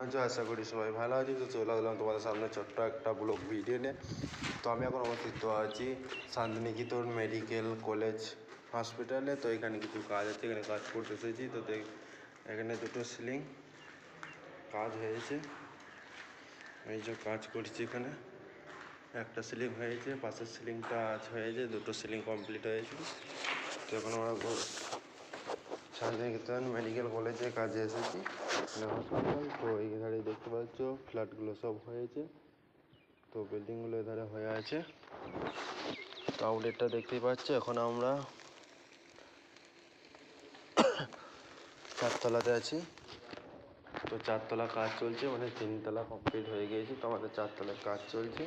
আশা করি সবাই ভালো আছে। তো চলে আসলাম তোমাদের সামনে ছোট্ট একটা ব্লগ ভিডিও নিয়ে। তো আমি এখন অবস্থিত আছি শান্তিনিকেতন মেডিকেল কলেজ হসপিটালে। তো এখানে কিছু কাজ আছে, এখানে কাজ করতে এসেছি। তো এখানে দুটো সিলিং কাজ হয়েছে, এই যে কাজ করছি। এখানে একটা সিলিং হয়েছে, পাশের সিলিংটা আজ হয়েছে, দুটো সিলিং কমপ্লিট হয়েছে। তো এখন আমরা শান্তিনিকেতন মেডিকেল কলেজে কাজে এসেছি, হসপিটাল। তো এই ধারে দেখতে পাচ্ছ ফ্ল্যাটগুলো সব হয়েছে, তো বিল্ডিংগুলো এধারে হয়ে আছে। তো আউটলেটটা দেখতেই পাচ্ছ। এখন আমরা 4তলাতে আছি। তো 4তলা কাজ চলছে, মানে 3তলা কমপ্লিট হয়ে গিয়েছে। তো আমাদের 4তলার কাজ চলছে।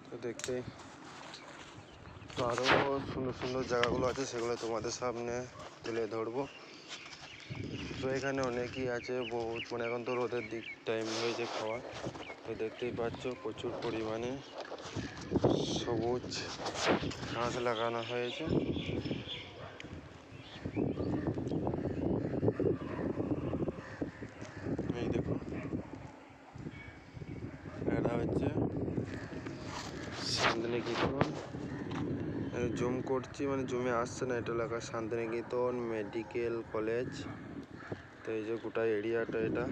তো দেখতে তো আরও সুন্দর সুন্দর জায়গাগুলো আছে, সেগুলো তোমাদের সামনে তুলে ধরবো। তো এখানে অনেকই আছে, বহুত, মানে এখন তো রোদের দিক টাইম হয়েছে খাওয়া। তো দেখতেই পাচ্ছ প্রচুর পরিমাণে সবুজ ঘাস লাগানো হয়েছে। এই দেখো, এটা হচ্ছে শান্তিনিকেতন। জুম করছি, মানে জুমে আসছে না, এটা লেখা শান্তিনিকেতন মেডিকেল কলেজ। তো এই যে গোটা এরিয়াটা এটা।